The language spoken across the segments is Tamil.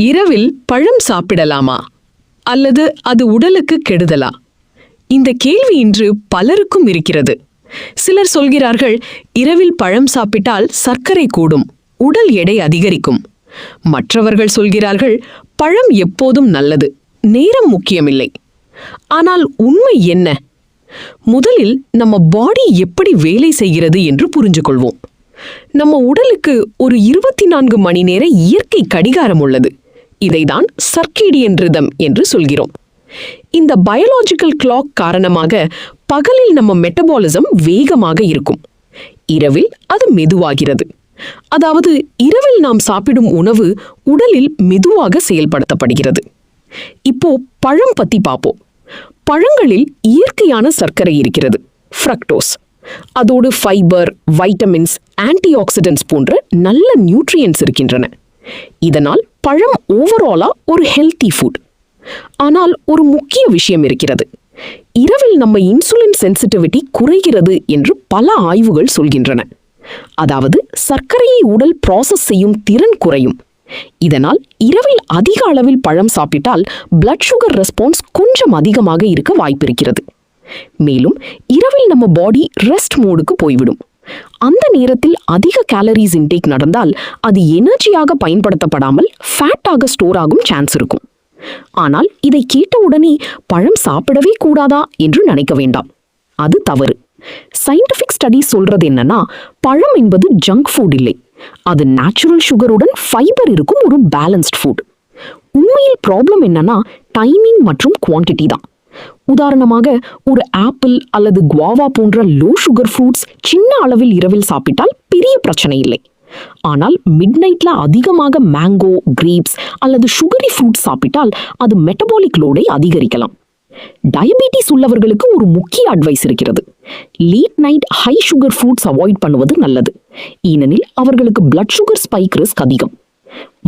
இரவில் பழம் சாப்பிடலாமா அல்லது அது உடலுக்கு கெடுதலா? இந்த கேள்வி இன்று பலருக்கும் இருக்கிறது. சிலர் சொல்கிறார்கள், இரவில் பழம் சாப்பிட்டால் சர்க்கரை கூடும், உடல் எடை அதிகரிக்கும். மற்றவர்கள் சொல்கிறார்கள், பழம் எப்போதும் நல்லது, நேரம் முக்கியமில்லை. ஆனால் உண்மை என்ன? முதலில் நம்ம பாடி எப்படி வேலை செய்கிறது என்று புரிஞ்சு கொள்வோம். நம்ம உடலுக்கு ஒரு 24 மணி நேர இயற்கை கடிகாரம் உள்ளது. இதைதான் சர்க்கேடியன் ரிதம் என்று சொல்கிறோம். இந்த பயாலஜிக்கல் கிளாக் காரணமாக பகலில் நம்ம மெட்டபாலிசம் வேகமாக இருக்கும், இரவில் அது மெதுவாகிறது. அதாவது இரவில் நாம் சாப்பிடும் உணவு உடலில் மெதுவாக செயல்படுத்தப்படுகிறது. இப்போ பழம் பத்தி பார்ப்போம். பழங்களில் இயற்கையான சர்க்கரை இருக்கிறது, ஃப்ரக்டோஸ். அதோடு ஃபைபர், வைட்டமின்ஸ், ஆன்டி ஆக்சிடென்ட்ஸ் போன்ற நல்ல நியூட்ரியன்ட்ஸ் இருக்கின்றன. இதனால் பழம் ஓவராலா ஒரு ஹெல்தி ஃபுட். ஆனால் ஒரு முக்கிய விஷயம் இருக்கிறது. இரவில் நம்ம இன்சுலின் சென்சிட்டிவிட்டி குறைகிறது என்று பல ஆய்வுகள் சொல்கின்றன. அதாவது சர்க்கரையை உடல் ப்ராசஸ் செய்யும் திறன் குறையும். இதனால் இரவில் அதிக அளவில் பழம் சாப்பிட்டால் பிளட் சுகர் ரெஸ்பான்ஸ் கொஞ்சம் அதிகமாக இருக்க வாய்ப்பிருக்கிறது. மேலும் இரவில் நம்ம பாடி ரெஸ்ட் மோடுக்கு போய்விடும். அந்த நேரத்தில் அதிக கேலரிஸ் இன்டேக் நடந்தால் அது எனர்ஜியாக பயன்படுத்தப்படாமல் ஃபேட்டாக ஸ்டோர் ஆகும் சான்ஸ் இருக்கும். ஆனால் இதை கேட்டவுடனே பழம் சாப்பிடவே கூடாதா என்று நினைக்க வேண்டாம். அது தவறு. சயின்டிபிக் ஸ்டடிஸ் சொல்றது என்னன்னா, பழம் என்பது ஜங்க் ஃபுட் இல்லை. அது நேச்சுரல் சுகருடன் ஃபைபர் இருக்கும் ஒரு பேலன்ஸ்ட் ஃபுட். உண்மையில் ப்ராப்ளம் என்னன்னா டைமிங் மற்றும் குவான்டிட்டி தான். உதாரணமாக, ஒரு ஆப்பிள் அல்லது குவாவா போன்ற லோ சுகர் ஃப்ரூட்ஸ் சின்ன அளவில் இரவில் சாப்பிட்டால் பெரிய பிரச்சனை இல்லை. ஆனால் மிட் நைட்ல அதிகமாக மேங்கோ, கிரேப்ஸ் அல்லது சுகரி ஃப்ரூட்ஸ் சாப்பிட்டால் அது மெட்டபாலிக் லோடை அதிகரிக்கலாம். டயபெட்டிஸ் உள்ளவர்களுக்கு ஒரு முக்கிய அட்வைஸ் இருக்கிறது. Late night high sugar fruits avoid பண்ணுவது நல்லது, ஏனெனில் அவர்களுக்கு பிளட் சுகர் ஸ்பைக் ரிஸ்க் அதிகம்.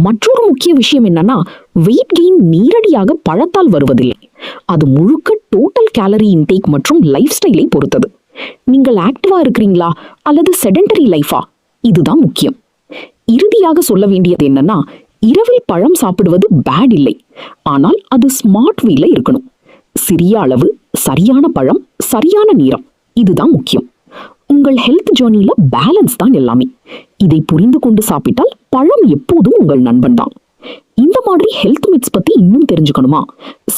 மற்றொரு முக்கிய விஷயம் என்னன்னா, வெயிட் கெயின் நேரடியாக பழத்தால் வருவதில்லை. அது முழுக்க டோட்டல் கேலரி இன்டேக் மற்றும் லைஃப் ஸ்டைலை பொறுத்தது. நீங்கள் ஆக்டிவா இருக்கிறீங்களா அல்லது செடென்டரி லைஃபா? இதுதான் முக்கியம். இறுதியாக சொல்ல வேண்டியது என்னன்னா, இரவில் பழம் சாப்பிடுவது பேட் இல்லை, ஆனால் அது ஸ்மார்ட் வேல இருக்கணும். சிறிய அளவு, சரியான பழம், சரியான நேரம், இதுதான் முக்கியம். உங்கள் ஹெல்த் ஜர்னில பேலன்ஸ் தான் எல்லாமே. இதை புரிந்து கொண்டு சாப்பிட்டால் பழம் எப்போதும் உங்கள் நண்பன் தான். இந்த மாதிரி ஹெல்த் மிட்ஸ் பத்தி இன்னும் தெரிஞ்சுக்கணுமா?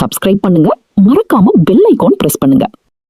சப்ஸ்கிரைப் பண்ணுங்க, மறக்காம பெல் ஐகான் பிரஸ் பண்ணுங்க.